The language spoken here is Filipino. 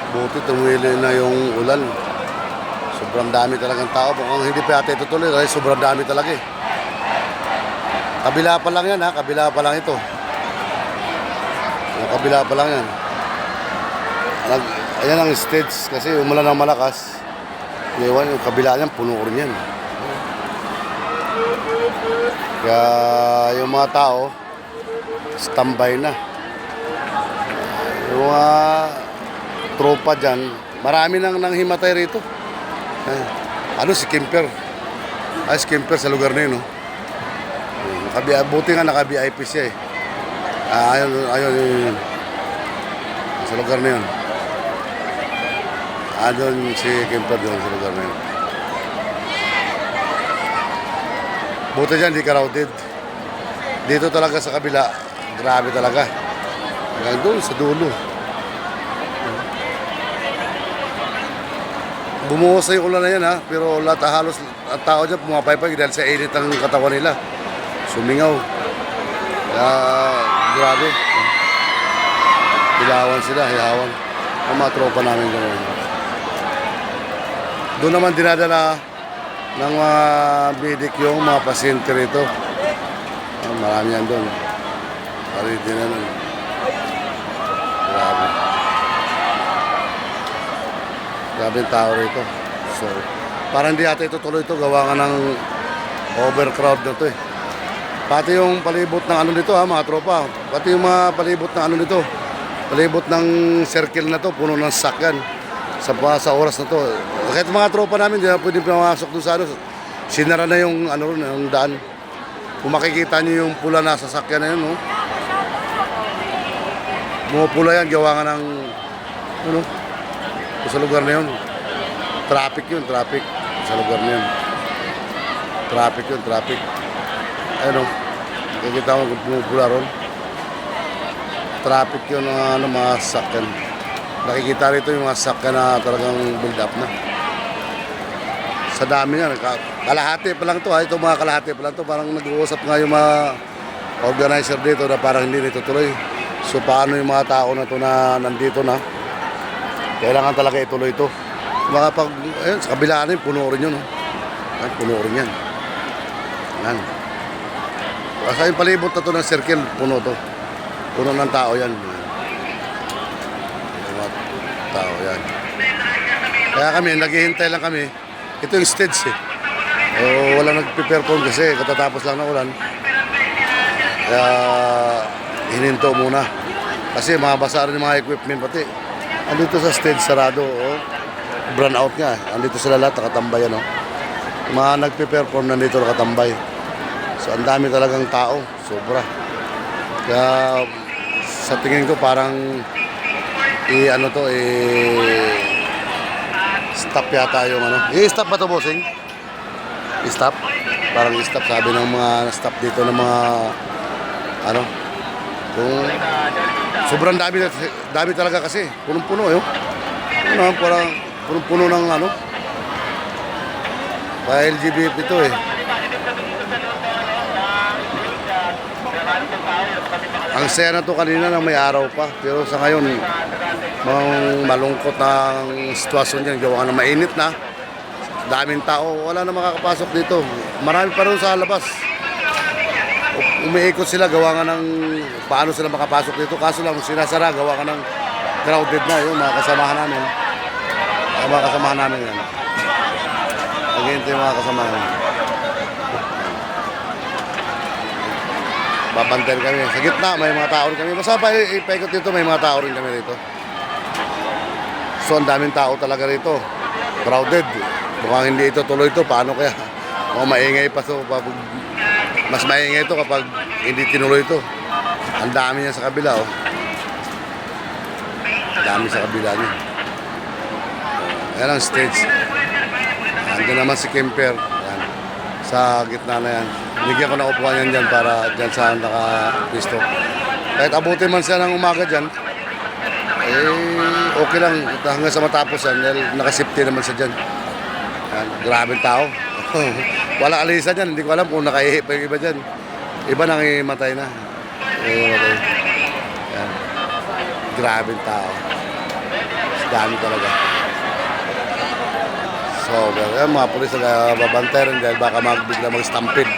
Buti tumili na yung ulan. Sobrang dami talagang tao. Kung hindi pa yata itutuloy, dahil sobrang dami talaga eh. Kabila pa lang yan ha, kabila pa lang ito. Yung kabila pa lang yan. Ayan ang stage kasi umulan ng malakas. Ngayon yung kabila niyan, puno rin yan. Kaya yung mga tao, standby na. Yung mga tropa dyan, marami nang himatay rito. Ano si Kemper? Si Kemper sa lugar na yun, no? Buti nga naka-VIP siya eh. Ayun. Sa lugar na yun. Doon si Kemper doon sa lugar na yun. Buti dyan, di crowded. Dito talaga sa kabila, grabe talaga. Hanggang doon sa dulo. Bumuhos na yung ulan na yan ha, pero halos ang tao dyan pumapaypay dahil sa init ang katawan nila. Sumingaw. Grabe. Hilawan sila, hilawan. Ang mga tropa namin gano'n. Doon naman dinadala ng mga bidik yung mga pasyente rito. Marami yan doon. Pariti na nun. Grabe. Grabe yung tao rito. So, parang hindi ata ito tuloy ito. Gawa nga ng overcrowd na ito eh. Pati yung palibot ng ano nito ha, mga tropa. Pati yung mga palibot ng ano nito. Palibot ng circle na to, puno ng sakyan. Sa oras na to. Kahit mga tropa namin, hindi na pwede pumasok doon sa ano. Sinara na yung, yung daan. Kung makikita nyo yung pula na sasakyan na yun, no? Pumupula yan, gawa nga ng, sa lugar na yun. Traffic yun, traffic. Sa lugar na yun. Traffic yun, traffic. Ayun, nakikita mo kung pumupula ron. Traffic yun, mga sasakyan. Nakikita rito yung mga sasakyan na talagang build up na. Sa dami yan, kalahati pa lang to ha. Ito mga kalahati pa lang to. Parang nag-uusap nga yung mga organizer dito na parang hindi nito tuloy. So paano yung mga tao na to na nandito na? Kailangan talaga ituloy ito. Ayun, sa kabila na yun, puno rin yun. Ayun, puno rin yan. Yan. Basta yung palibot na to ng circle, puno to. Puno ng tao yan. Mga tao yan. Kaya kami, naghihintay lang kami. Ito yung stage eh. Walang nagpe-perform kasi katatapos lang ng ulan. Kaya hininto muna. Kasi mabasa rin yung mga equipment pati. Andito sa stage sarado. Brand out nga. Andito sila lahat nakatambay. Mga nagpe-perform nandito nakatambay. So ang dami talagang tao. Sobra. Kaya sa tingin ko parang stop yata yung i-stop ba ito, bossing? I-stop? Parang i-stop sabi ng mga stop dito ng mga kung sobrang dami talaga kasi punong-puno parang punong-puno ng pa LGBT ito eh. Ang saya na to kanina nang may araw pa, pero sa ngayon malungkot na ang sitwasyon dyan. Gawa na mainit na, daming tao, wala na makakapasok dito. Marami pa rin sa labas. Umiikot sila, gawa nga ng paano sila makapasok dito. Kaso lang sinasara, gawa nga ng crowded na yung mga kasamahan namin. Mga kasamahan namin yan. Naghihintay yung mga kasamahan namin. Babantayan kami. Sa gitna, may mga tao rin kami. Basta pa ipaikot dito, may mga tao rin kami rito. So, ang daming tao talaga rito. Crowded. Mukhang hindi ito tuloy ito. Paano kaya? Maingay pa ito. Mas maingay ito kapag hindi tinuloy ito. Ang dami niya sa kabila, Ang dami sa kabila niya. Ayan ang stage. Andun naman si Kemper. Ayan. Sa gitna na yan. Bigyan ko ng upuan yan dyan para dyan saan naka-pisto. Kahit abutin man siya ng umaga dyan, okay lang. Hanggang sa matapos yan, dahil nakasipti naman siya dyan. Yan, grabing tao. Wala alisan dyan, hindi ko alam kung nakaihi pa yung iba dyan. Iba nang imatay na. Yan. Grabing tao. Dami talaga. So, yan, mga pulis na babantay rin dahil baka bigla mag-stampede.